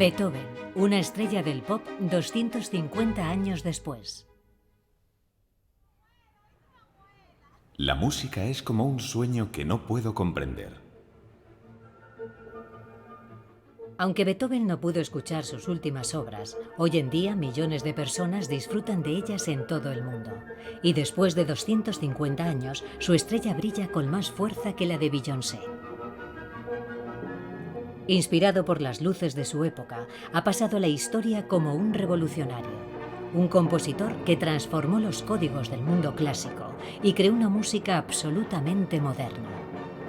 Beethoven, una estrella del pop 250 años después. La música es como un sueño que no puedo comprender. Aunque Beethoven no pudo escuchar sus últimas obras, hoy en día millones de personas disfrutan de ellas en todo el mundo. Y después de 250 años, su estrella brilla con más fuerza que la de Beyoncé. Inspirado por las luces de su época, ha pasado a la historia como un revolucionario. Un compositor que transformó los códigos del mundo clásico y creó una música absolutamente moderna.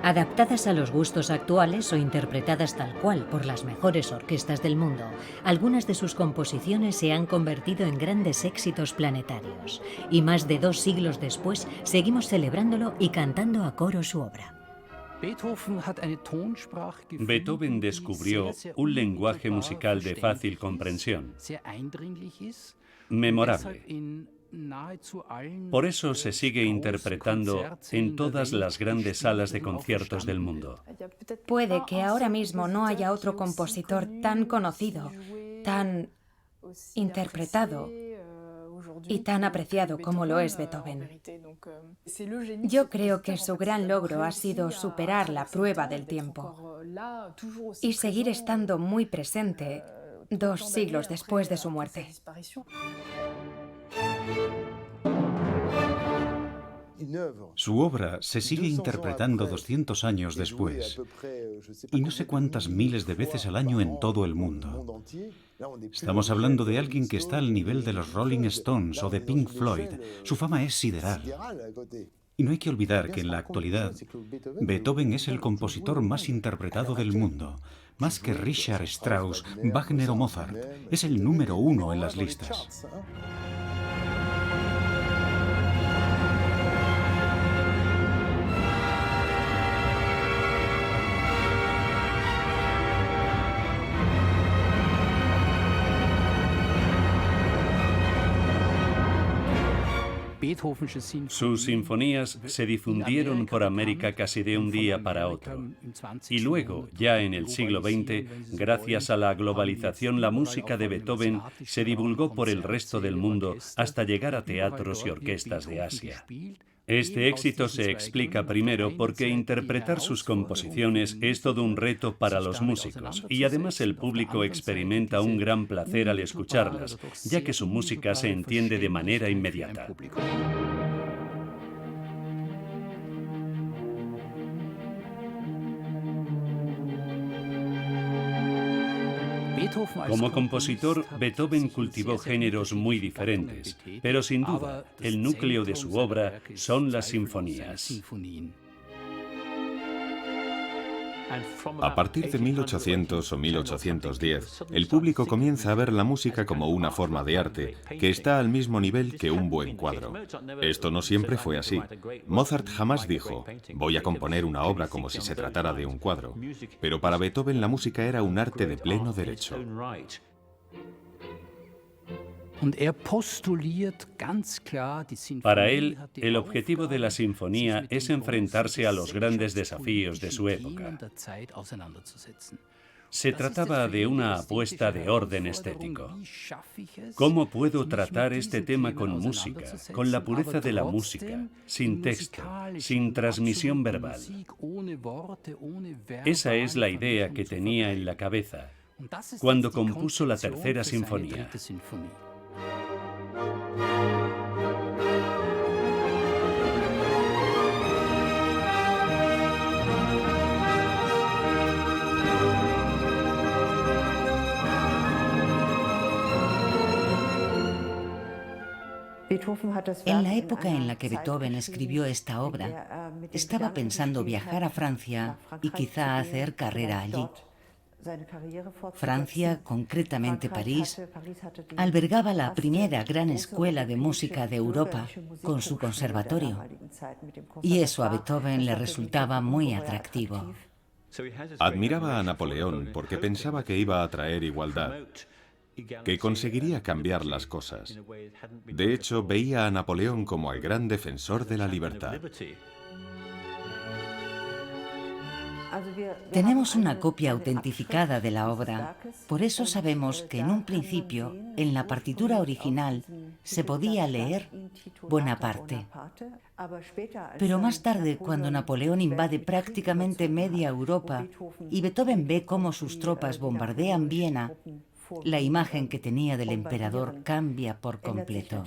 Adaptadas a los gustos actuales o interpretadas tal cual por las mejores orquestas del mundo, algunas de sus composiciones se han convertido en grandes éxitos planetarios. Y más de 2 siglos después, seguimos celebrándolo y cantando a coro su obra. Beethoven descubrió un lenguaje musical de fácil comprensión, memorable. Por eso se sigue interpretando en todas las grandes salas de conciertos del mundo. Puede que ahora mismo no haya otro compositor tan conocido, tan interpretado y tan apreciado como lo es Beethoven. Yo creo que su gran logro ha sido superar la prueba del tiempo y seguir estando muy presente 2 siglos después de su muerte. Su obra se sigue interpretando 200 años después, y no sé cuántas miles de veces al año en todo el mundo. Estamos hablando de alguien que está al nivel de los Rolling Stones o de Pink Floyd. Su fama es sideral. Y no hay que olvidar que en la actualidad, Beethoven es el compositor más interpretado del mundo. Más que Richard Strauss, Wagner o Mozart. Es el número 1 en las listas. Sus sinfonías se difundieron por América casi de un día para otro. Y luego, ya en el siglo XX, gracias a la globalización, la música de Beethoven se divulgó por el resto del mundo hasta llegar a teatros y orquestas de Asia. Este éxito se explica primero porque interpretar sus composiciones es todo un reto para los músicos y además el público experimenta un gran placer al escucharlas, ya que su música se entiende de manera inmediata. Como compositor, Beethoven cultivó géneros muy diferentes, pero sin duda, el núcleo de su obra son las sinfonías. A partir de 1800 o 1810, el público comienza a ver la música como una forma de arte, que está al mismo nivel que un buen cuadro. Esto no siempre fue así. Mozart jamás dijo, voy a componer una obra como si se tratara de un cuadro. Pero para Beethoven la música era un arte de pleno derecho. Para él, el objetivo de la sinfonía es enfrentarse a los grandes desafíos de su época. Se trataba de una apuesta de orden estético. ¿Cómo puedo tratar este tema con música, con la pureza de la música, sin texto, sin transmisión verbal? Esa es la idea que tenía en la cabeza cuando compuso la tercera sinfonía. En la época en la que Beethoven escribió esta obra, estaba pensando viajar a Francia y quizá hacer carrera allí. Francia, concretamente París, albergaba la primera gran escuela de música de Europa con su conservatorio, y eso a Beethoven le resultaba muy atractivo. Admiraba a Napoleón porque pensaba que iba a traer igualdad, que conseguiría cambiar las cosas. De hecho, veía a Napoleón como el gran defensor de la libertad. Tenemos una copia autentificada de la obra, por eso sabemos que en un principio, en la partitura original, se podía leer Bonaparte. Pero más tarde, cuando Napoleón invade prácticamente media Europa y Beethoven ve cómo sus tropas bombardean Viena, la imagen que tenía del emperador cambia por completo.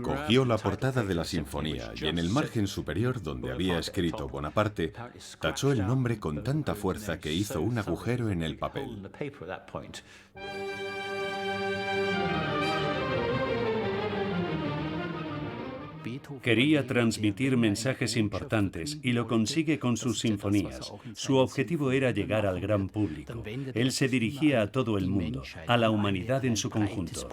Cogió la portada de la sinfonía y en el margen superior donde había escrito Bonaparte, tachó el nombre con tanta fuerza que hizo un agujero en el papel. Quería transmitir mensajes importantes y lo consigue con sus sinfonías. Su objetivo era llegar al gran público. Él se dirigía a todo el mundo, a la humanidad en su conjunto.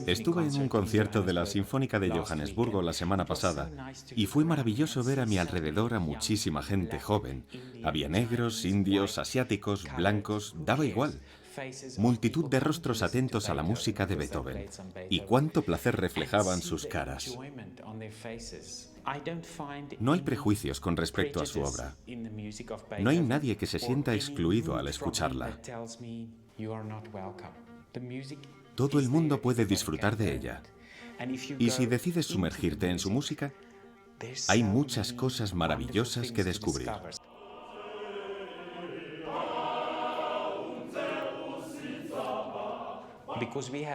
Estuve en un concierto de la Sinfónica de Johannesburgo la semana pasada y fue maravilloso ver a mi alrededor a muchísima gente joven. Había negros, indios, asiáticos, blancos, daba igual. Multitud de rostros atentos a la música de Beethoven. Y cuánto placer reflejaban sus caras. No hay prejuicios con respecto a su obra. No hay nadie que se sienta excluido al escucharla. Todo el mundo puede disfrutar de ella. Y si decides sumergirte en su música, hay muchas cosas maravillosas que descubrir.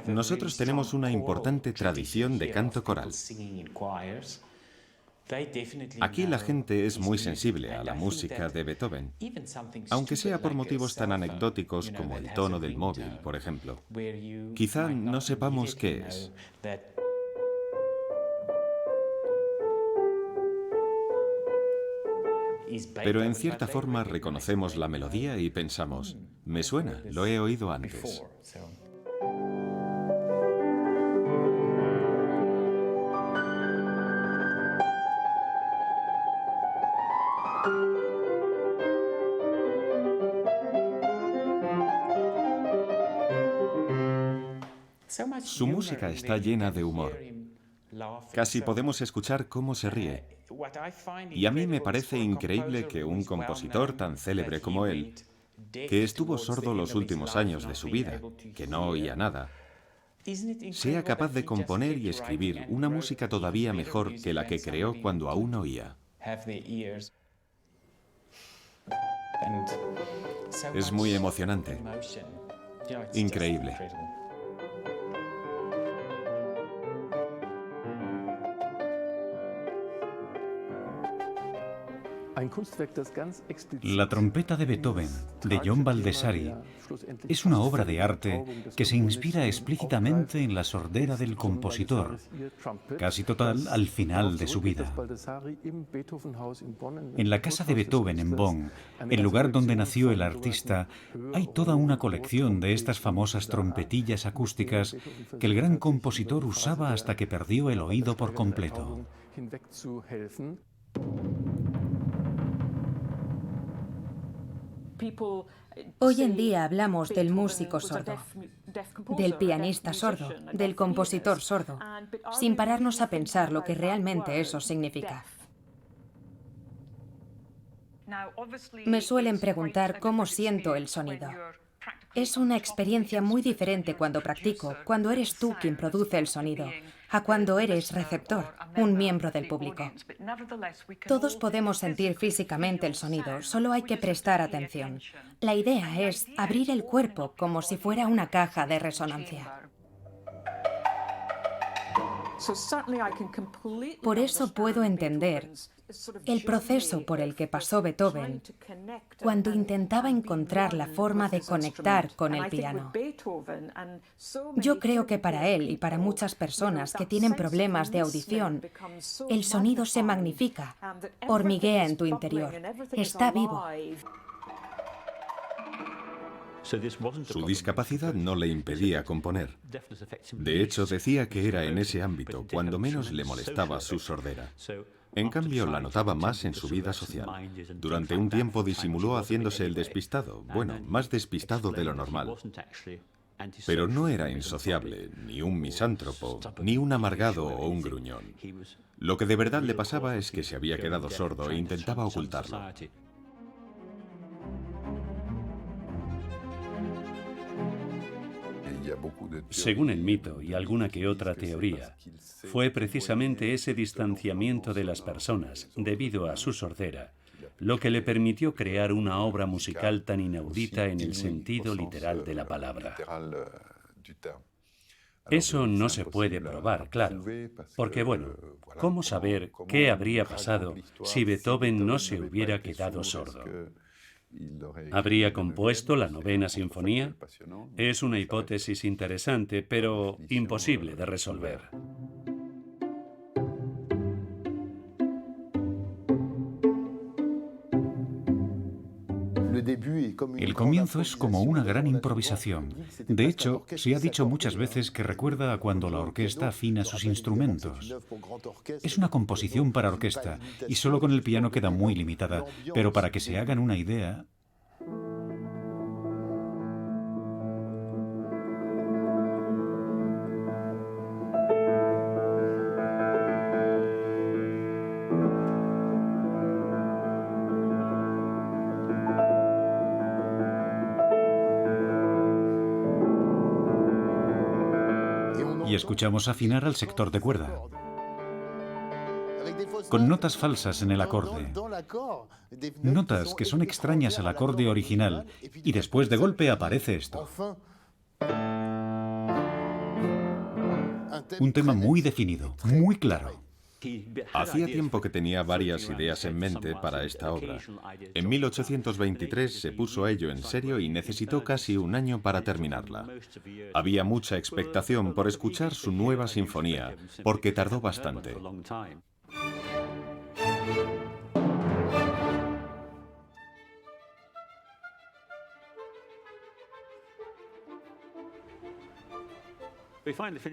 Nosotros tenemos una importante tradición de canto coral. Aquí la gente es muy sensible a la música de Beethoven, aunque sea por motivos tan anecdóticos como el tono del móvil, por ejemplo. Quizá no sepamos qué es. Pero en cierta forma reconocemos la melodía y pensamos, me suena, lo he oído antes. Su música está llena de humor. Casi podemos escuchar cómo se ríe. Y a mí me parece increíble que un compositor tan célebre como él, que estuvo sordo los últimos años de su vida, que no oía nada, sea capaz de componer y escribir una música todavía mejor que la que creó cuando aún oía. Es muy emocionante. Increíble. La trompeta de Beethoven, de John Baldessari, es una obra de arte que se inspira explícitamente en la sordera del compositor, casi total al final de su vida. En la casa de Beethoven en Bonn, el lugar donde nació el artista, hay toda una colección de estas famosas trompetillas acústicas que el gran compositor usaba hasta que perdió el oído por completo. Hoy en día hablamos del músico sordo, del pianista sordo, del compositor sordo, sin pararnos a pensar lo que realmente eso significa. Me suelen preguntar cómo siento el sonido. Es una experiencia muy diferente cuando practico, cuando eres tú quien produce el sonido, a cuando eres receptor, un miembro del público. Todos podemos sentir físicamente el sonido, solo hay que prestar atención. La idea es abrir el cuerpo como si fuera una caja de resonancia. Por eso puedo entender el proceso por el que pasó Beethoven cuando intentaba encontrar la forma de conectar con el piano. Yo creo que para él y para muchas personas que tienen problemas de audición, el sonido se magnifica, hormiguea en tu interior, está vivo. Su discapacidad no le impedía componer. De hecho, decía que era en ese ámbito cuando menos le molestaba su sordera. En cambio, la notaba más en su vida social. Durante un tiempo disimuló haciéndose el despistado, bueno, más despistado de lo normal. Pero no era insociable, ni un misántropo, ni un amargado o un gruñón. Lo que de verdad le pasaba es que se había quedado sordo e intentaba ocultarlo. Según el mito y alguna que otra teoría, fue precisamente ese distanciamiento de las personas, debido a su sordera, lo que le permitió crear una obra musical tan inaudita en el sentido literal de la palabra. Eso no se puede probar, claro, porque bueno, ¿cómo saber qué habría pasado si Beethoven no se hubiera quedado sordo? ¿Habría compuesto la novena sinfonía? Es una hipótesis interesante, pero imposible de resolver. El comienzo es como una gran improvisación. De hecho, se ha dicho muchas veces que recuerda a cuando la orquesta afina sus instrumentos. Es una composición para orquesta y solo con el piano queda muy limitada, pero para que se hagan una idea... Y escuchamos afinar al sector de cuerda, con notas falsas en el acorde, notas que son extrañas al acorde original, y después de golpe aparece esto. Un tema muy definido, muy claro. Hacía tiempo que tenía varias ideas en mente para esta obra. En 1823 se puso a ello en serio y necesitó casi un año para terminarla. Había mucha expectación por escuchar su nueva sinfonía, porque tardó bastante.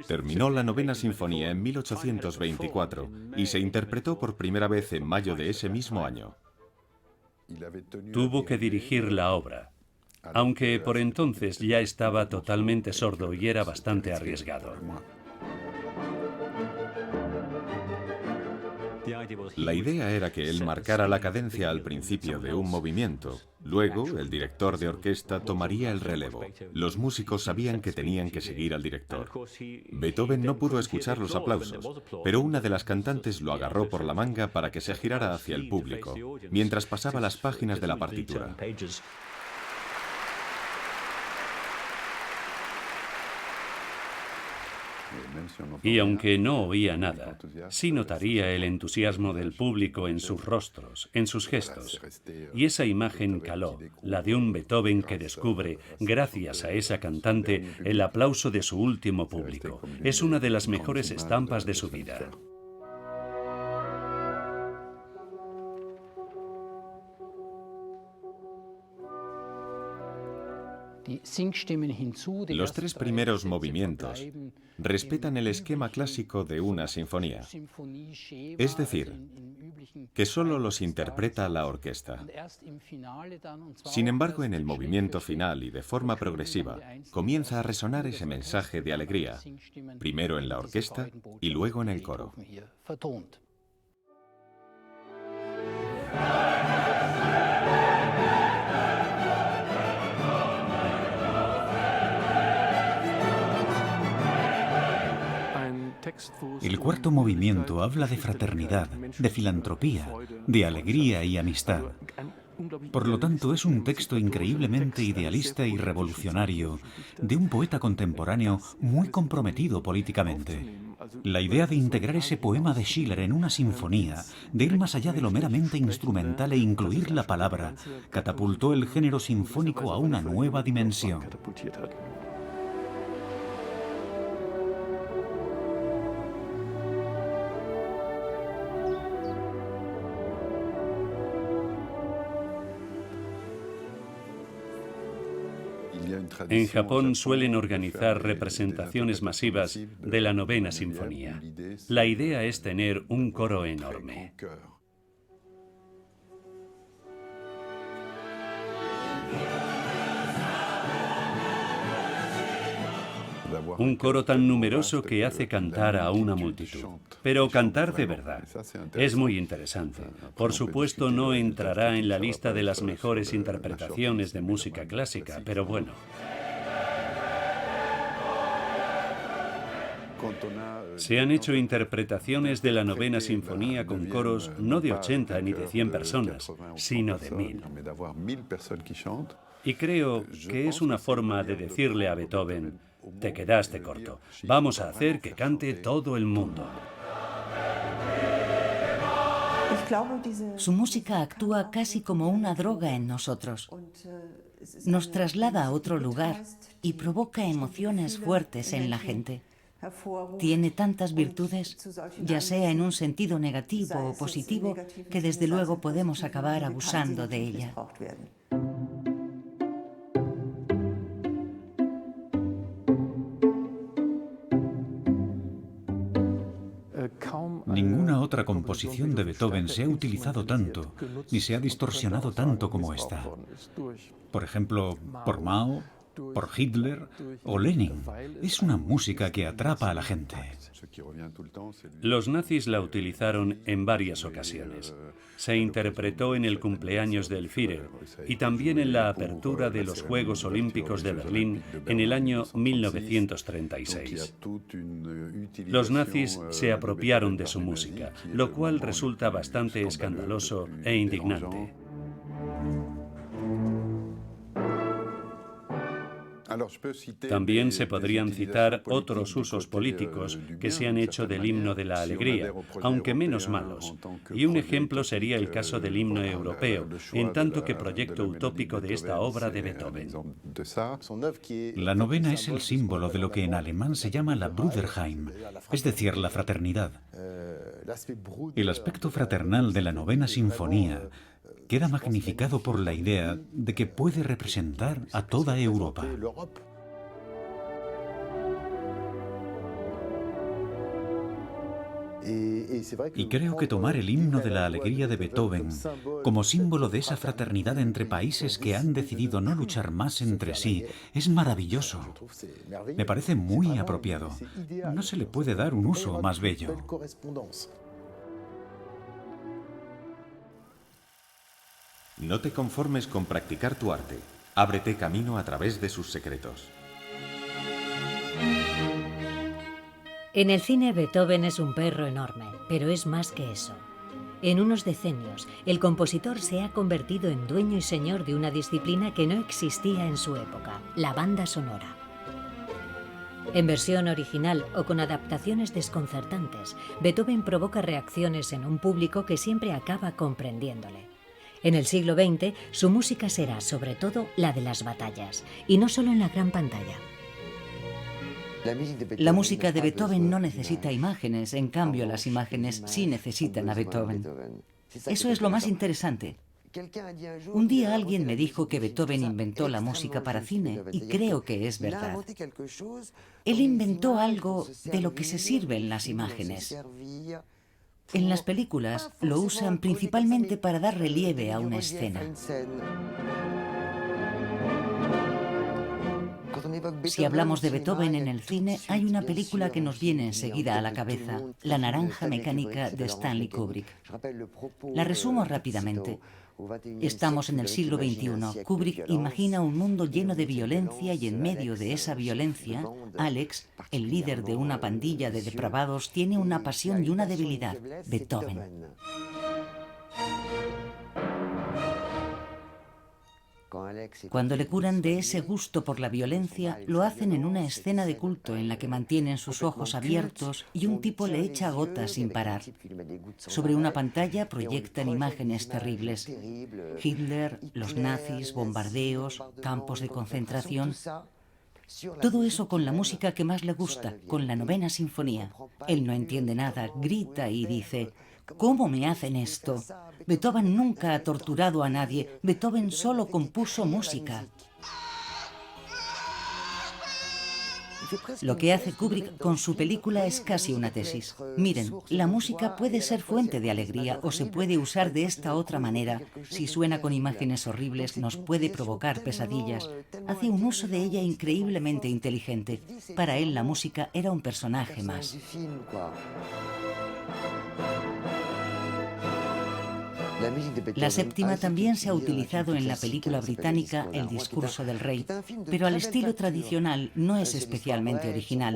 Terminó la novena sinfonía en 1824 y se interpretó por primera vez en mayo de ese mismo año. Tuvo que dirigir la obra, aunque por entonces ya estaba totalmente sordo y era bastante arriesgado. La idea era que él marcara la cadencia al principio de un movimiento. Luego, el director de orquesta tomaría el relevo. Los músicos sabían que tenían que seguir al director. Beethoven no pudo escuchar los aplausos, pero una de las cantantes lo agarró por la manga para que se girara hacia el público, mientras pasaba las páginas de la partitura. Y aunque no oía nada, sí notaría el entusiasmo del público en sus rostros, en sus gestos. Y esa imagen caló, la de un Beethoven que descubre, gracias a esa cantante, el aplauso de su último público. Es una de las mejores estampas de su vida. Los tres primeros movimientos respetan el esquema clásico de una sinfonía, es decir, que solo los interpreta la orquesta. Sin embargo, en el movimiento final y de forma progresiva, comienza a resonar ese mensaje de alegría, primero en la orquesta y luego en el coro. El cuarto movimiento habla de fraternidad, de filantropía, de alegría y amistad. Por lo tanto, es un texto increíblemente idealista y revolucionario de un poeta contemporáneo muy comprometido políticamente. La idea de integrar ese poema de Schiller en una sinfonía, de ir más allá de lo meramente instrumental e incluir la palabra, catapultó el género sinfónico a una nueva dimensión. En Japón suelen organizar representaciones masivas de la Novena Sinfonía. La idea es tener un coro enorme. Un coro tan numeroso que hace cantar a una multitud. Pero cantar de verdad. Es muy interesante. Por supuesto, no entrará en la lista de las mejores interpretaciones de música clásica, pero bueno. Se han hecho interpretaciones de la Novena Sinfonía con coros no de 80 ni de 100 personas, sino de 1000. Y creo que es una forma de decirle a Beethoven: te quedaste corto. Vamos a hacer que cante todo el mundo. Su música actúa casi como una droga en nosotros. Nos traslada a otro lugar y provoca emociones fuertes en la gente. Tiene tantas virtudes, ya sea en un sentido negativo o positivo, que desde luego podemos acabar abusando de ella. Ninguna otra composición de Beethoven se ha utilizado tanto, ni se ha distorsionado tanto como esta. Por ejemplo, por Mao, por Hitler o Lenin. Es una música que atrapa a la gente. Los nazis la utilizaron en varias ocasiones. Se interpretó en el cumpleaños del Führer y también en la apertura de los Juegos Olímpicos de Berlín en el año 1936. Los nazis se apropiaron de su música, lo cual resulta bastante escandaloso e indignante. También se podrían citar otros usos políticos que se han hecho del himno de la alegría, aunque menos malos. Y un ejemplo sería el caso del himno europeo, en tanto que proyecto utópico de esta obra de Beethoven. La novena es el símbolo de lo que en alemán se llama la Bruderheim, es decir, la fraternidad. El aspecto fraternal de la Novena Sinfonía queda magnificado por la idea de que puede representar a toda Europa. Y creo que tomar el himno de la alegría de Beethoven como símbolo de esa fraternidad entre países que han decidido no luchar más entre sí es maravilloso. Me parece muy apropiado. No se le puede dar un uso más bello. No te conformes con practicar tu arte. Ábrete camino a través de sus secretos. En el cine, Beethoven es un perro enorme, pero es más que eso. En unos decenios, el compositor se ha convertido en dueño y señor de una disciplina que no existía en su época, la banda sonora. En versión original o con adaptaciones desconcertantes, Beethoven provoca reacciones en un público que siempre acaba comprendiéndole. En el siglo XX, su música será sobre todo la de las batallas, y no solo en la gran pantalla. La música de Beethoven no necesita imágenes, en cambio las imágenes sí necesitan a Beethoven. Eso es lo más interesante. Un día alguien me dijo que Beethoven inventó la música para cine, y creo que es verdad. Él inventó algo de lo que se sirven las imágenes. En las películas lo usan principalmente para dar relieve a una escena. Si hablamos de Beethoven en el cine, hay una película que nos viene enseguida a la cabeza, La naranja mecánica de Stanley Kubrick. La resumo rápidamente. Estamos en el siglo XXI. Kubrick imagina un mundo lleno de violencia y en medio de esa violencia, Alex, el líder de una pandilla de depravados, tiene una pasión y una debilidad: Beethoven. Cuando le curan de ese gusto por la violencia, lo hacen en una escena de culto en la que mantienen sus ojos abiertos y un tipo le echa gotas sin parar. Sobre una pantalla proyectan imágenes terribles. Hitler, los nazis, bombardeos, campos de concentración. Todo eso con la música que más le gusta, con la Novena Sinfonía. Él no entiende nada, grita y dice: ¿cómo me hacen esto? Beethoven nunca ha torturado a nadie. Beethoven solo compuso música. Lo que hace Kubrick con su película es casi una tesis. Miren, la música puede ser fuente de alegría o se puede usar de esta otra manera. Si suena con imágenes horribles, nos puede provocar pesadillas. Hace un uso de ella increíblemente inteligente. Para él, la música era un personaje más. La séptima también se ha utilizado en la película británica El discurso del rey, pero al estilo tradicional no es especialmente original.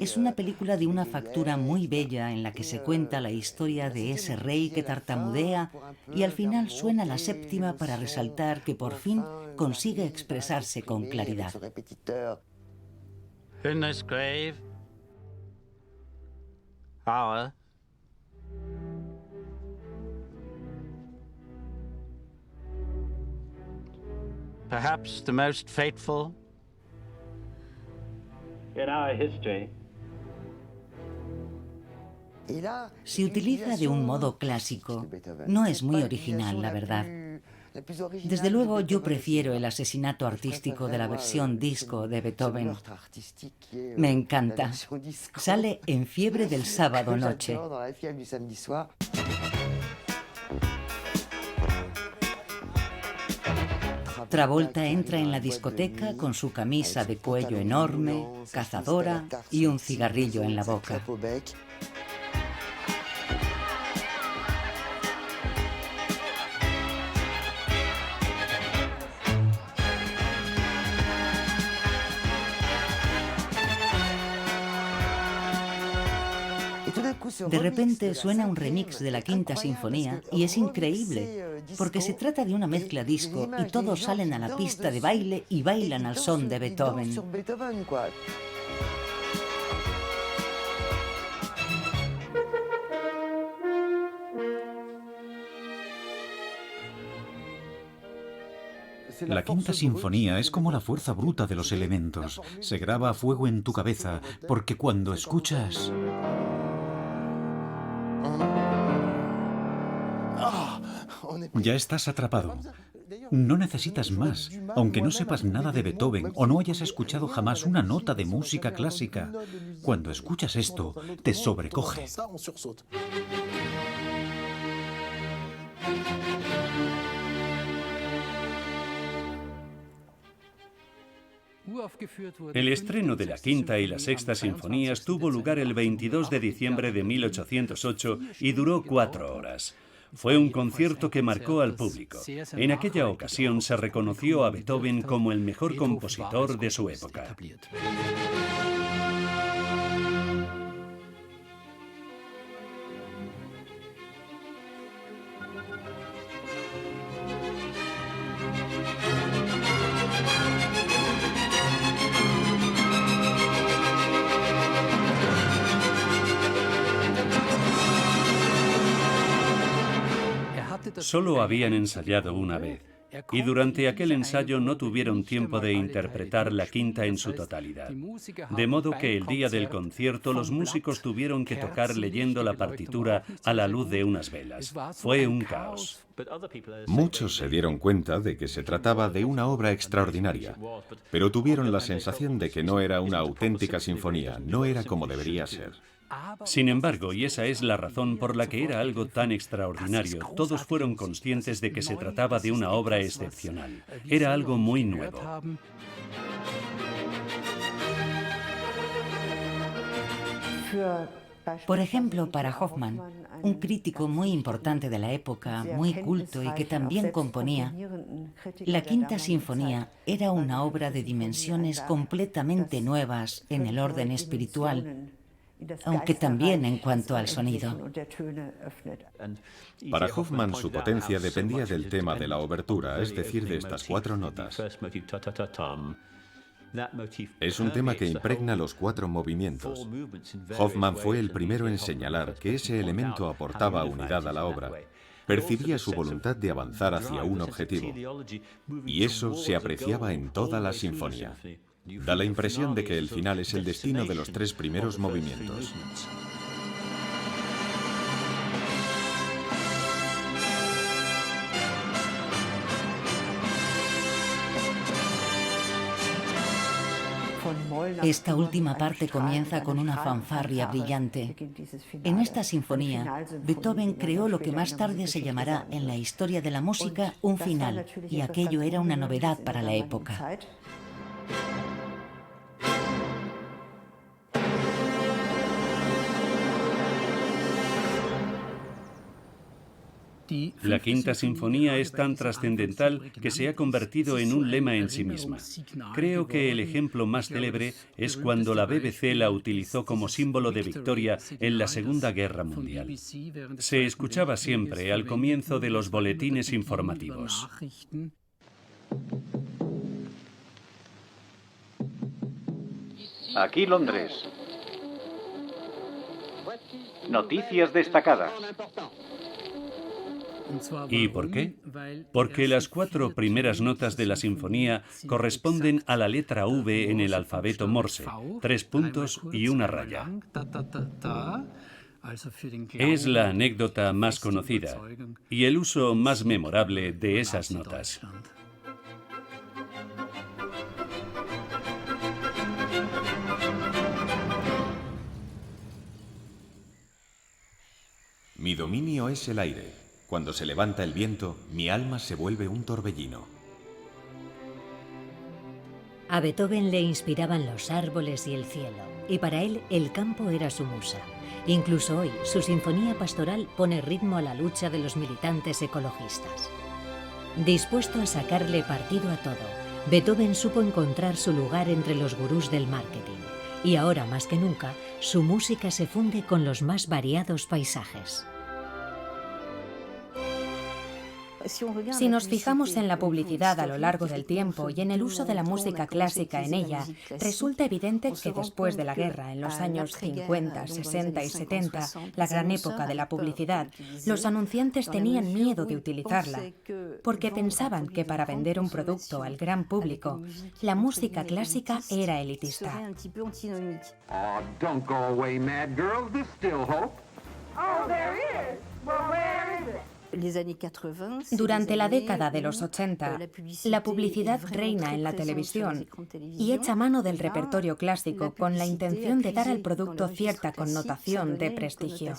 Es una película de una factura muy bella en la que se cuenta la historia de ese rey que tartamudea y al final suena la séptima para resaltar que por fin consigue expresarse con claridad. In this grave, our perhaps the most fateful in our history. Se utiliza de un modo clásico. No es muy original, la verdad. Desde luego, yo prefiero el asesinato artístico de la versión disco de Beethoven. Me encanta. Sale en Fiebre del sábado noche. Travolta entra en la discoteca con su camisa de cuello enorme, cazadora y un cigarrillo en la boca. De repente suena un remix de la Quinta Sinfonía y es increíble, porque se trata de una mezcla disco y todos salen a la pista de baile y bailan al son de Beethoven. La Quinta Sinfonía es como la fuerza bruta de los elementos. Se graba a fuego en tu cabeza, porque cuando escuchas... ya estás atrapado. No necesitas más, aunque no sepas nada de Beethoven o no hayas escuchado jamás una nota de música clásica. Cuando escuchas esto, te sobrecoge. El estreno de la Quinta y la Sexta Sinfonías tuvo lugar el 22 de diciembre de 1808 y duró 4 horas. Fue un concierto que marcó al público. En aquella ocasión se reconoció a Beethoven como el mejor compositor de su época. Solo habían ensayado una vez, y durante aquel ensayo no tuvieron tiempo de interpretar la Quinta en su totalidad. De modo que el día del concierto los músicos tuvieron que tocar leyendo la partitura a la luz de unas velas. Fue un caos. Muchos se dieron cuenta de que se trataba de una obra extraordinaria, pero tuvieron la sensación de que no era una auténtica sinfonía, no era como debería ser. Sin embargo, y esa es la razón por la que era algo tan extraordinario, todos fueron conscientes de que se trataba de una obra excepcional. Era algo muy nuevo. Por ejemplo, para Hofmann, un crítico muy importante de la época, muy culto y que también componía, la Quinta Sinfonía era una obra de dimensiones completamente nuevas en el orden espiritual. aunque también en cuanto al sonido. Para Hofmann, su potencia dependía del tema de la obertura, es decir, de estas 4 notas. Es un tema que impregna los 4 movimientos. Hofmann fue el primero en señalar que ese elemento aportaba unidad a la obra. Percibía su voluntad de avanzar hacia un objetivo, y eso se apreciaba en toda la sinfonía. Da la impresión de que el final es el destino de los 3 primeros movimientos. Esta última parte comienza con una fanfarria brillante. En esta sinfonía, Beethoven creó lo que más tarde se llamará en la historia de la música un final, y aquello era una novedad para la época. La Quinta Sinfonía es tan trascendental que se ha convertido en un lema en sí misma. Creo que el ejemplo más célebre es cuando la BBC la utilizó como símbolo de victoria en la Segunda Guerra Mundial. Se escuchaba siempre al comienzo de los boletines informativos. Aquí Londres. Noticias destacadas. ¿Y por qué? Porque las 4 primeras notas de la sinfonía corresponden a la letra V en el alfabeto Morse, 3 puntos y una raya. Es la anécdota más conocida y el uso más memorable de esas notas. Mi dominio es el aire. Cuando se levanta el viento, mi alma se vuelve un torbellino. A Beethoven le inspiraban los árboles y el cielo, y para él el campo era su musa. Incluso hoy, su sinfonía pastoral pone ritmo a la lucha de los militantes ecologistas. Dispuesto a sacarle partido a todo, Beethoven supo encontrar su lugar entre los gurús del marketing, y ahora más que nunca, su música se funde con los más variados paisajes. Si nos fijamos en la publicidad a lo largo del tiempo y en el uso de la música clásica en ella, resulta evidente que después de la guerra, en los años 50, 60 y 70, la gran época de la publicidad, los anunciantes tenían miedo de utilizarla, porque pensaban que para vender un producto al gran público, la música clásica era elitista. Oh, don't go away, mad girls. There's still hope. Oh, there is. Well, where is it? Durante la década de los 80, la publicidad reina en la televisión y echa mano del repertorio clásico con la intención de dar al producto cierta connotación de prestigio.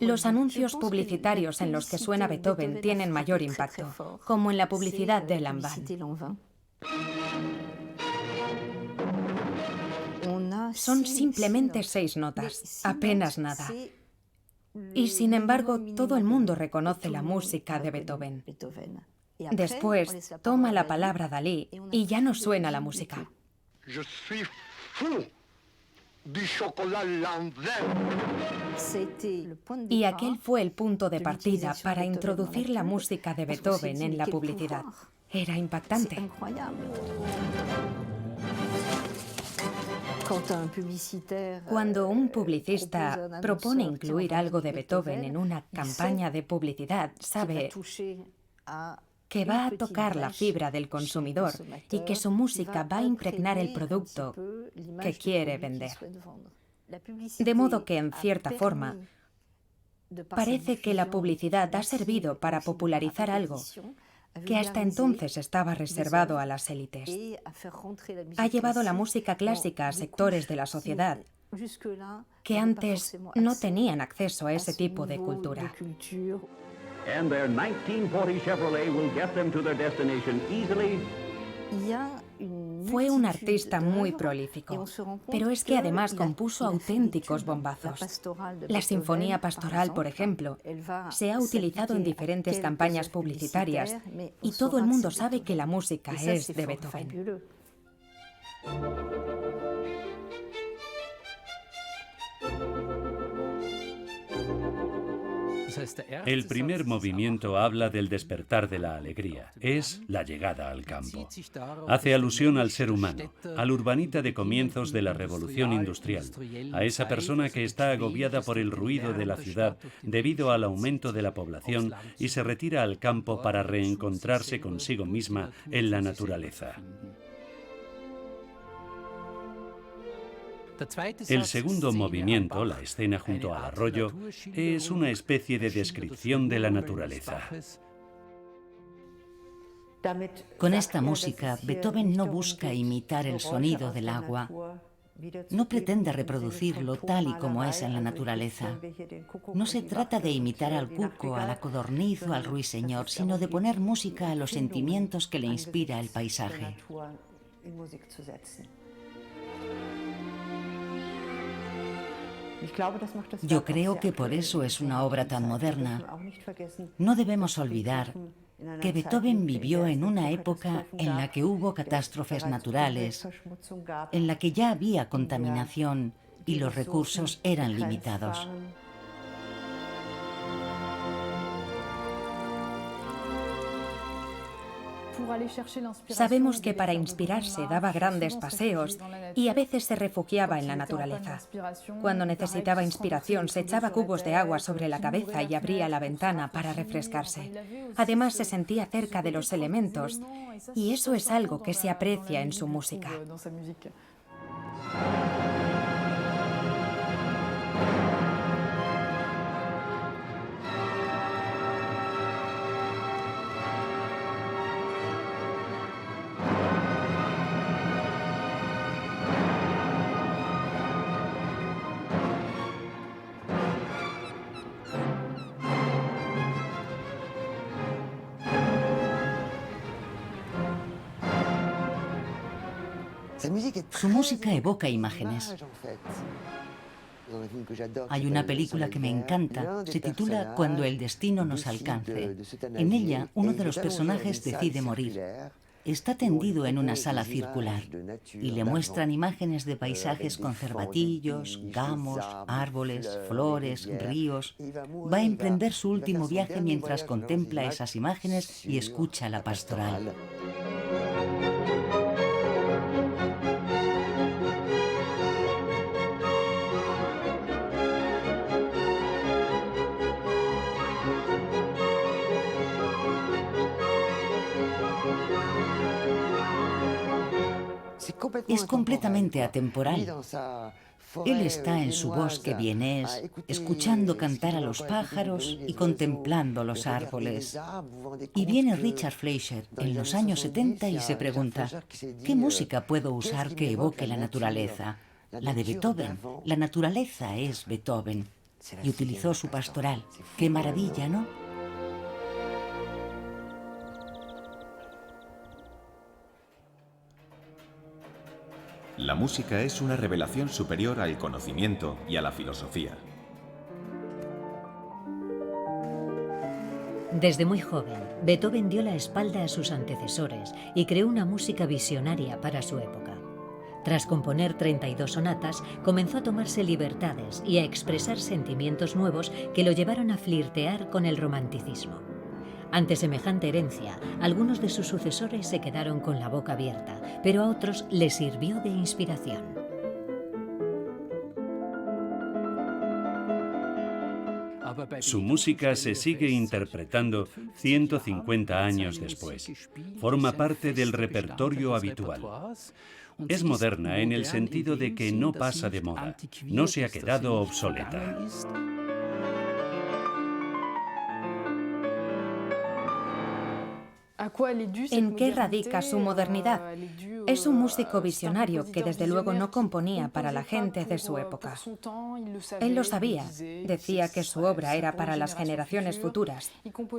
Los anuncios publicitarios en los que suena Beethoven tienen mayor impacto, como en la publicidad de Lanvin. Son simplemente 6 notas, apenas nada. Y sin embargo, todo el mundo reconoce la música de Beethoven. Después, toma la palabra Dalí y ya no suena la música. Y aquel fue el punto de partida para introducir la música de Beethoven en la publicidad. Era impactante. Cuando un publicista propone incluir algo de Beethoven en una campaña de publicidad, sabe que va a tocar la fibra del consumidor y que su música va a impregnar el producto que quiere vender. De modo que, en cierta forma, parece que la publicidad ha servido para popularizar algo que hasta entonces estaba reservado a las élites. Ha llevado la música clásica a sectores de la sociedad que antes no tenían acceso a ese tipo de cultura. And their 1940 Chevrolet will get them to their destination easily. Fue un artista muy prolífico, pero es que además compuso auténticos bombazos. La Sinfonía Pastoral, por ejemplo, se ha utilizado en diferentes campañas publicitarias y todo el mundo sabe que la música es de Beethoven. El primer movimiento habla del despertar de la alegría. Es la llegada al campo. Hace alusión al ser humano, al urbanita de comienzos de la revolución industrial, a esa persona que está agobiada por el ruido de la ciudad debido al aumento de la población y se retira al campo para reencontrarse consigo misma en la naturaleza. El segundo movimiento, la escena junto al arroyo, es una especie de descripción de la naturaleza. Con esta música, Beethoven no busca imitar el sonido del agua. No pretende reproducirlo tal y como es en la naturaleza. No se trata de imitar al cuco, a la codorniz o al ruiseñor, sino de poner música a los sentimientos que le inspira el paisaje. Yo creo que por eso es una obra tan moderna. No debemos olvidar que Beethoven vivió en una época en la que hubo catástrofes naturales, en la que ya había contaminación y los recursos eran limitados. Sabemos que para inspirarse daba grandes paseos y a veces se refugiaba en la naturaleza. Cuando necesitaba inspiración se echaba cubos de agua sobre la cabeza y abría la ventana para refrescarse. Además se sentía cerca de los elementos y eso es algo que se aprecia en su música. Su música evoca imágenes. Hay una película que me encanta, se titula Cuando el destino nos alcance. En ella, uno de los personajes decide morir. Está tendido en una sala circular y le muestran imágenes de paisajes con cervatillos, gamos, árboles, flores, ríos. Va a emprender su último viaje mientras contempla esas imágenes y escucha la pastoral. Es completamente atemporal. Él está en su bosque vienés, escuchando cantar a los pájaros y contemplando los árboles. Y viene Richard Fleischer en los años 70 y se pregunta, ¿qué música puedo usar que evoque la naturaleza? La de Beethoven. La naturaleza es Beethoven. Y utilizó su pastoral. ¡Qué maravilla!, ¿no? La música es una revelación superior al conocimiento y a la filosofía. Desde muy joven, Beethoven dio la espalda a sus antecesores y creó una música visionaria para su época. Tras componer 32 sonatas, comenzó a tomarse libertades y a expresar sentimientos nuevos que lo llevaron a flirtear con el romanticismo. Ante semejante herencia, algunos de sus sucesores se quedaron con la boca abierta, pero a otros les sirvió de inspiración. Su música se sigue interpretando 150 años después. Forma parte del repertorio habitual. Es moderna en el sentido de que no pasa de moda, no se ha quedado obsoleta. ¿En qué radica su modernidad? Es un músico visionario que desde luego no componía para la gente de su época. Él lo sabía, decía que su obra era para las generaciones futuras.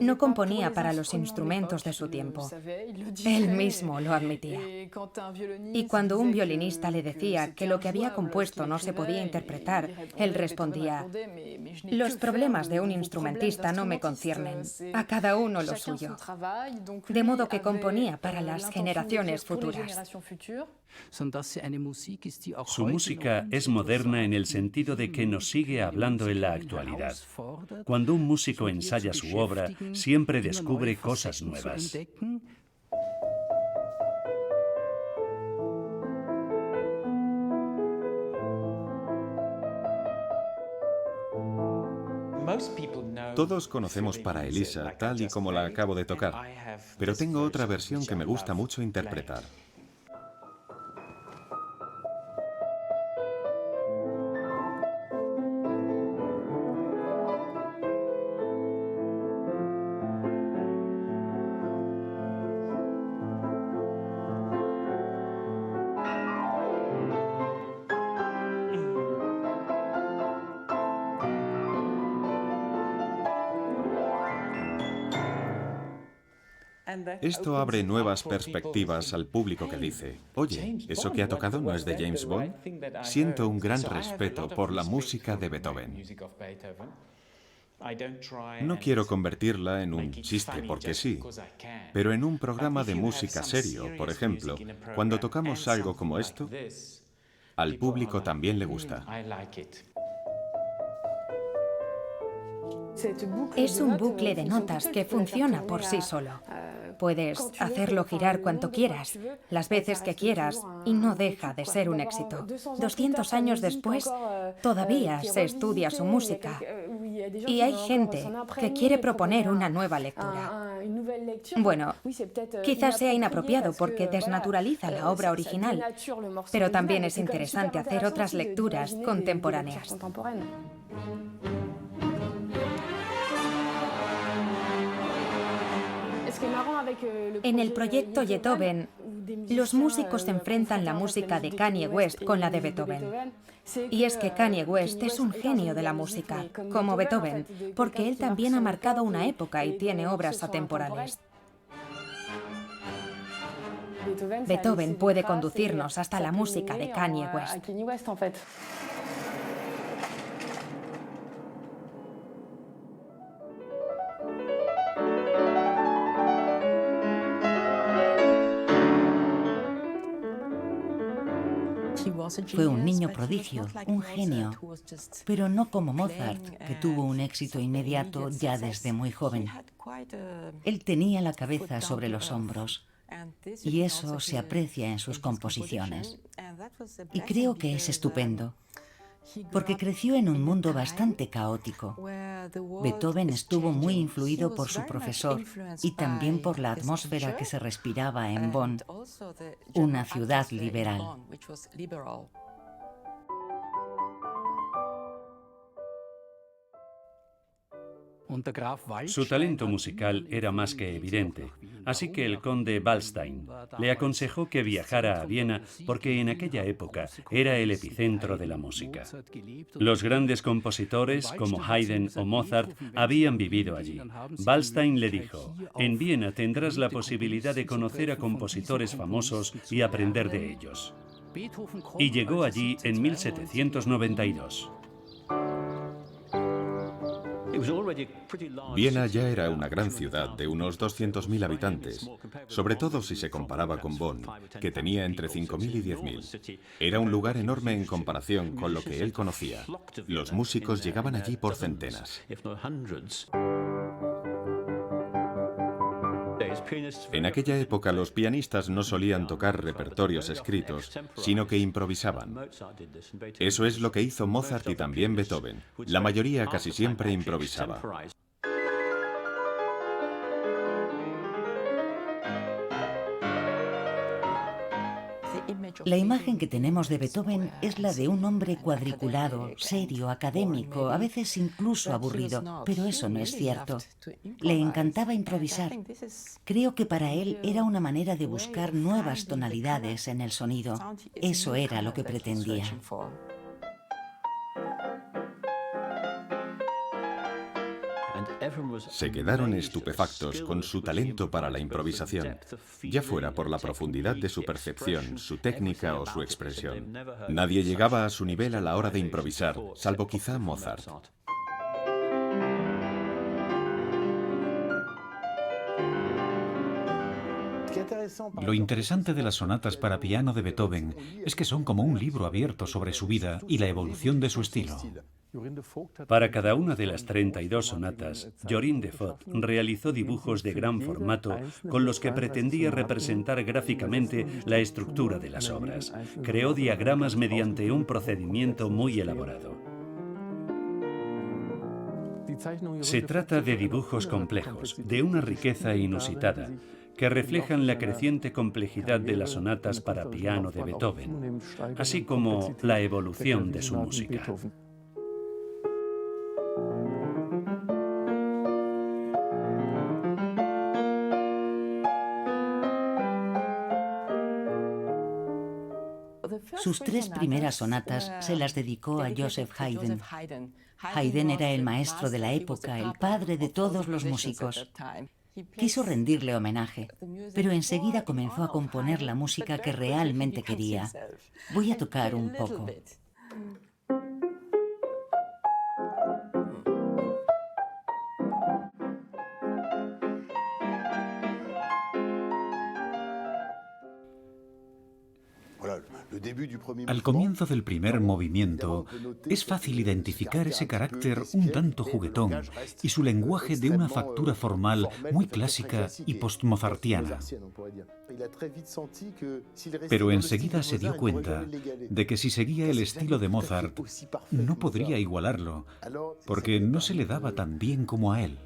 No componía para los instrumentos de su tiempo. Él mismo lo admitía. Y cuando un violinista le decía que lo que había compuesto no se podía interpretar, él respondía, los problemas de un instrumentista no me conciernen, a cada uno lo suyo. De modo que componía para las generaciones futuras. Su música es moderna en el sentido de que nos sigue hablando en la actualidad. Cuando un músico ensaya su obra, siempre descubre cosas nuevas. Todos conocemos Para Elisa, tal y como la acabo de tocar, pero tengo otra versión que me gusta mucho interpretar. Esto abre nuevas perspectivas al público que dice, oye, ¿eso que ha tocado no es de James Bond? Siento un gran respeto por la música de Beethoven. No quiero convertirla en un chiste porque sí, pero en un programa de música serio, por ejemplo, cuando tocamos algo como esto, al público también le gusta. Es un bucle de notas que funciona por sí solo. Puedes hacerlo girar cuanto quieras, las veces que quieras, y no deja de ser un éxito. 200 años después, todavía se estudia su música. Y hay gente que quiere proponer una nueva lectura. Bueno, quizás sea inapropiado porque desnaturaliza la obra original, pero también es interesante hacer otras lecturas contemporáneas. En el proyecto Beethoven, los músicos enfrentan la música de Kanye West con la de Beethoven. Y es que Kanye West es un genio de la música, como Beethoven, porque él también ha marcado una época y tiene obras atemporales. Beethoven puede conducirnos hasta la música de Kanye West. Fue un niño prodigio, un genio, pero no como Mozart, que tuvo un éxito inmediato ya desde muy joven. Él tenía la cabeza sobre los hombros, y eso se aprecia en sus composiciones. Y creo que es estupendo, porque creció en un mundo bastante caótico. Beethoven estuvo muy influido por su profesor y también por la atmósfera que se respiraba en Bonn, una ciudad liberal. Su talento musical era más que evidente, así que el conde Waldstein le aconsejó que viajara a Viena porque en aquella época era el epicentro de la música. Los grandes compositores como Haydn o Mozart habían vivido allí. Waldstein le dijo, en Viena tendrás la posibilidad de conocer a compositores famosos y aprender de ellos. Y llegó allí en 1792. Viena ya era una gran ciudad de unos 200.000 habitantes, sobre todo si se comparaba con Bonn, que tenía entre 5.000 y 10.000. Era un lugar enorme en comparación con lo que él conocía. Los músicos llegaban allí por centenas. En aquella época los pianistas no solían tocar repertorios escritos, sino que improvisaban. Eso es lo que hizo Mozart y también Beethoven. La mayoría casi siempre improvisaba. La imagen que tenemos de Beethoven es la de un hombre cuadriculado, serio, académico, a veces incluso aburrido, pero eso no es cierto. Le encantaba improvisar. Creo que para él era una manera de buscar nuevas tonalidades en el sonido. Eso era lo que pretendía. Se quedaron estupefactos con su talento para la improvisación, ya fuera por la profundidad de su percepción, su técnica o su expresión. Nadie llegaba a su nivel a la hora de improvisar, salvo quizá Mozart. Lo interesante de las sonatas para piano de Beethoven es que son como un libro abierto sobre su vida y la evolución de su estilo. Para cada una de las 32 sonatas, Jorine Defott realizó dibujos de gran formato con los que pretendía representar gráficamente la estructura de las obras. Creó diagramas mediante un procedimiento muy elaborado. Se trata de dibujos complejos, de una riqueza inusitada, que reflejan la creciente complejidad de las sonatas para piano de Beethoven, así como la evolución de su música. Sus 3 primeras sonatas se las dedicó a Joseph Haydn. Haydn era el maestro de la época, el padre de todos los músicos. Quiso rendirle homenaje, pero enseguida comenzó a componer la música que realmente quería. Voy a tocar un poco. Al comienzo del primer movimiento, es fácil identificar ese carácter un tanto juguetón y su lenguaje de una factura formal muy clásica y postmozartiana. Pero enseguida se dio cuenta de que si seguía el estilo de Mozart, no podría igualarlo, porque no se le daba tan bien como a él.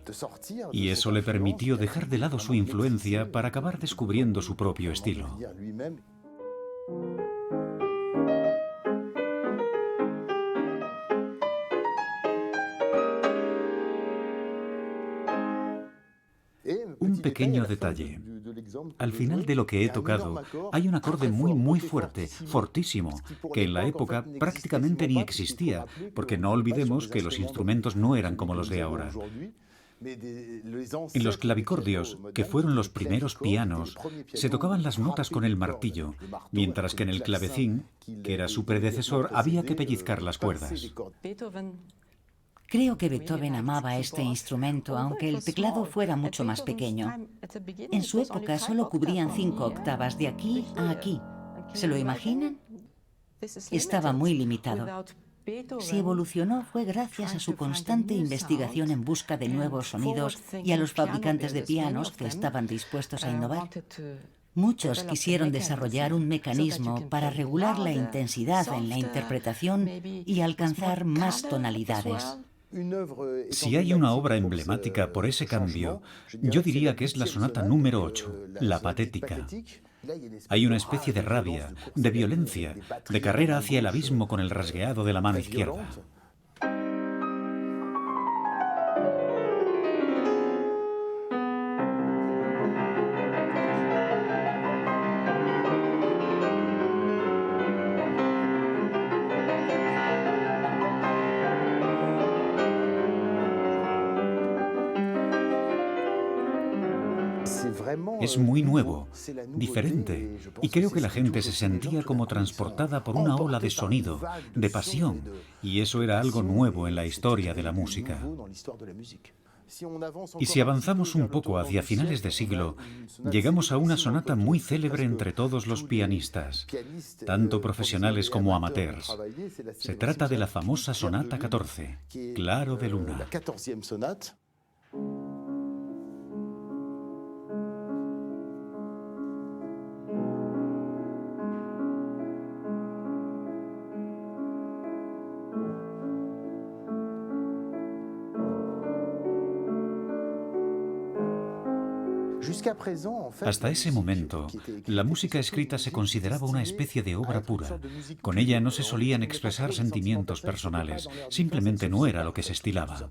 Y eso le permitió dejar de lado su influencia para acabar descubriendo su propio estilo. Un pequeño detalle. Al final de lo que he tocado hay un acorde muy fuerte, fortísimo, que en la época prácticamente ni existía, porque no olvidemos que los instrumentos no eran como los de ahora. En los clavicordios, que fueron los primeros pianos, se tocaban las notas con el martillo, mientras que en el clavecín, que era su predecesor, había que pellizcar las cuerdas. Creo que Beethoven amaba este instrumento, aunque el teclado fuera mucho más pequeño. En su época solo cubrían 5 octavas de aquí a aquí. ¿Se lo imaginan? Estaba muy limitado. Si evolucionó fue gracias a su constante investigación en busca de nuevos sonidos y a los fabricantes de pianos que estaban dispuestos a innovar. Muchos quisieron desarrollar un mecanismo para regular la intensidad en la interpretación y alcanzar más tonalidades. Si hay una obra emblemática por ese cambio, yo diría que es la sonata número 8, la Patética. Hay una especie de rabia, de violencia, de carrera hacia el abismo con el rasgueado de la mano izquierda. Es muy nuevo, diferente, y creo que la gente se sentía como transportada por una ola de sonido, de pasión, y eso era algo nuevo en la historia de la música. Y si avanzamos un poco hacia finales de siglo, llegamos a una sonata muy célebre entre todos los pianistas, tanto profesionales como amateurs. Se trata de la famosa Sonata 14, Claro de Luna. Hasta ese momento, la música escrita se consideraba una especie de obra pura. Con ella no se solían expresar sentimientos personales, simplemente no era lo que se estilaba.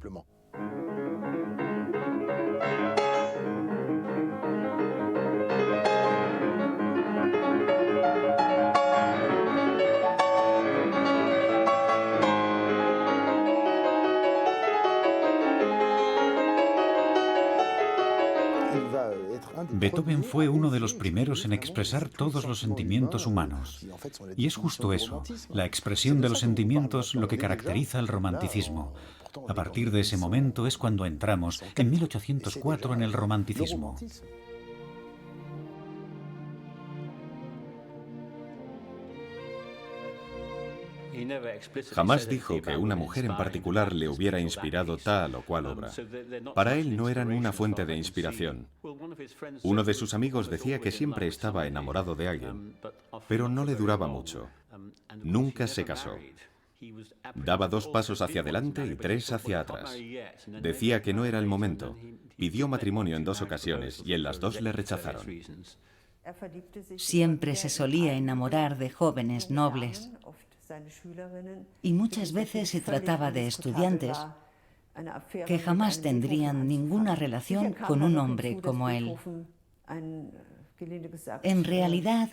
Beethoven fue uno de los primeros en expresar todos los sentimientos humanos. Y es justo eso, la expresión de los sentimientos, lo que caracteriza el romanticismo. A partir de ese momento es cuando entramos, en 1804, en el romanticismo. Jamás dijo que una mujer en particular le hubiera inspirado tal o cual obra. Para él no eran una fuente de inspiración. Uno de sus amigos decía que siempre estaba enamorado de alguien, pero no le duraba mucho. Nunca se casó. Daba 2 pasos hacia adelante y 3 hacia atrás. Decía que no era el momento. Pidió matrimonio en 2 ocasiones y en las 2 le rechazaron. Siempre se solía enamorar de jóvenes nobles y muchas veces se trataba de estudiantes que jamás tendrían ninguna relación con un hombre como él. En realidad,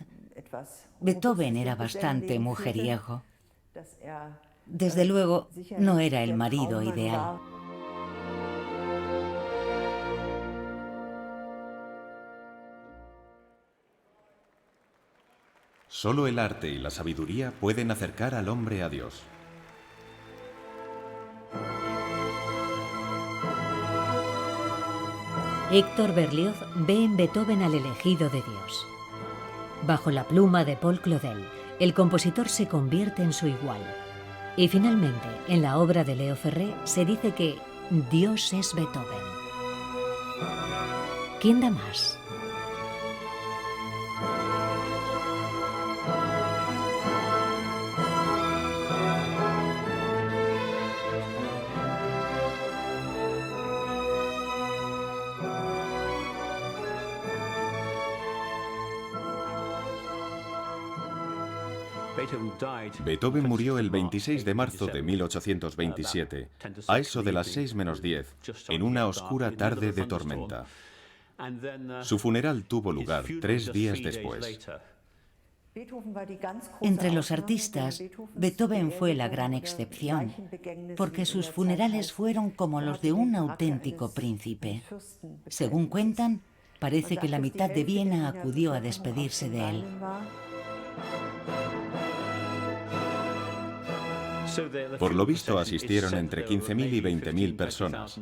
Beethoven era bastante mujeriego. Desde luego, no era el marido ideal. Solo el arte y la sabiduría pueden acercar al hombre a Dios. Héctor Berlioz ve en Beethoven al elegido de Dios. Bajo la pluma de Paul Claudel, el compositor se convierte en su igual. Y finalmente, en la obra de Leo Ferré, se dice que Dios es Beethoven. ¿Quién da más? Beethoven murió el 26 de marzo de 1827, a eso de las 6:10, en una oscura tarde de tormenta. Su funeral tuvo lugar 3 días después. Entre los artistas, Beethoven fue la gran excepción, porque sus funerales fueron como los de un auténtico príncipe. Según cuentan, parece que la mitad de Viena acudió a despedirse de él. Por lo visto asistieron entre 15.000 y 20.000 personas.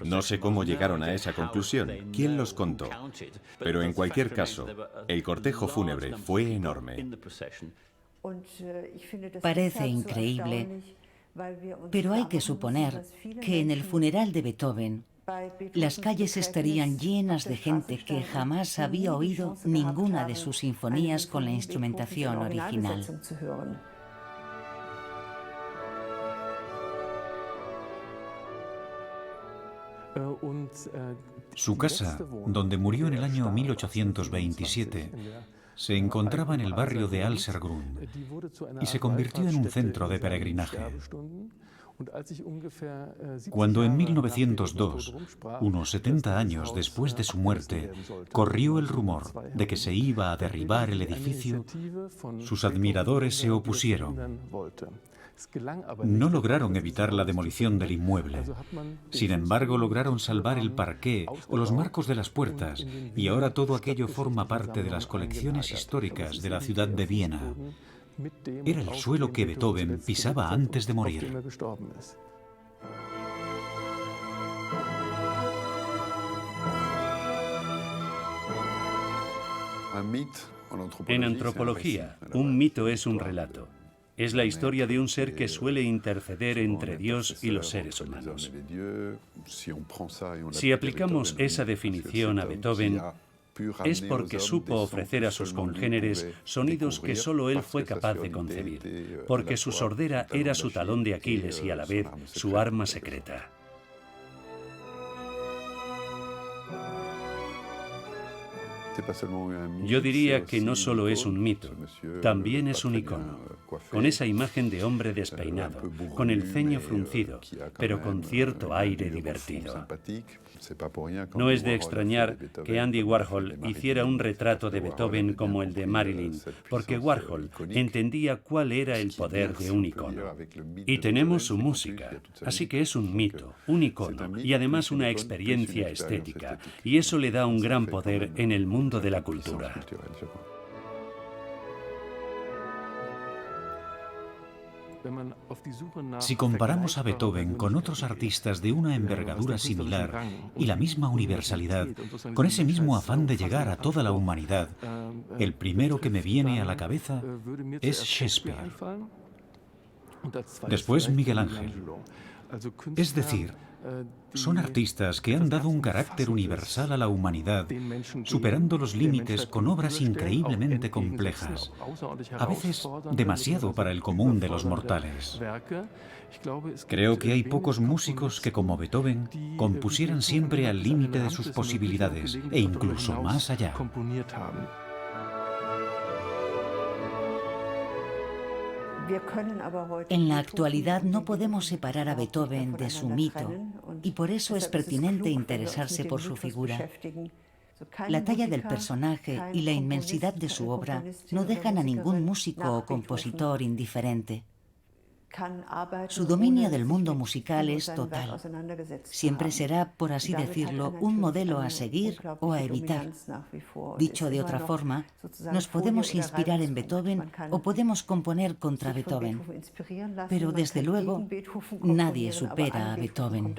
No sé cómo llegaron a esa conclusión, quién los contó, pero en cualquier caso, el cortejo fúnebre fue enorme. Parece increíble, pero hay que suponer que en el funeral de Beethoven, las calles estarían llenas de gente que jamás había oído ninguna de sus sinfonías con la instrumentación original. Su casa, donde murió en el año 1827, se encontraba en el barrio de Alsergrund y se convirtió en un centro de peregrinaje. Cuando en 1902, unos 70 años después de su muerte, corrió el rumor de que se iba a derribar el edificio, sus admiradores se opusieron. No lograron evitar la demolición del inmueble. Sin embargo, lograron salvar el parqué o los marcos de las puertas, y ahora todo aquello forma parte de las colecciones históricas de la ciudad de Viena. Era el suelo que Beethoven pisaba antes de morir. En antropología, un mito es un relato. Es la historia de un ser que suele interceder entre Dios y los seres humanos. Si aplicamos esa definición a Beethoven, es porque supo ofrecer a sus congéneres sonidos que solo él fue capaz de concebir, porque su sordera era su talón de Aquiles y a la vez su arma secreta. Yo diría que no solo es un mito, también es un icono, con esa imagen de hombre despeinado, con el ceño fruncido, pero con cierto aire divertido. No es de extrañar que Andy Warhol hiciera un retrato de Beethoven como el de Marilyn, porque Warhol entendía cuál era el poder de un icono. Y tenemos su música, así que es un mito, un icono y además una experiencia estética, y eso le da un gran poder en el mundo de la cultura. Si comparamos a Beethoven con otros artistas de una envergadura similar y la misma universalidad, con ese mismo afán de llegar a toda la humanidad, el primero que me viene a la cabeza es Shakespeare. Después Miguel Ángel. Es decir, son artistas que han dado un carácter universal a la humanidad, superando los límites con obras increíblemente complejas, a veces demasiado para el común de los mortales. Creo que hay pocos músicos que, como Beethoven, compusieran siempre al límite de sus posibilidades e incluso más allá. En la actualidad no podemos separar a Beethoven de su mito, y por eso es pertinente interesarse por su figura. La talla del personaje y la inmensidad de su obra no dejan a ningún músico o compositor indiferente. Su dominio del mundo musical es total. Siempre será, por así decirlo, un modelo a seguir o a evitar. Dicho de otra forma, nos podemos inspirar en Beethoven o podemos componer contra Beethoven. Pero desde luego, nadie supera a Beethoven.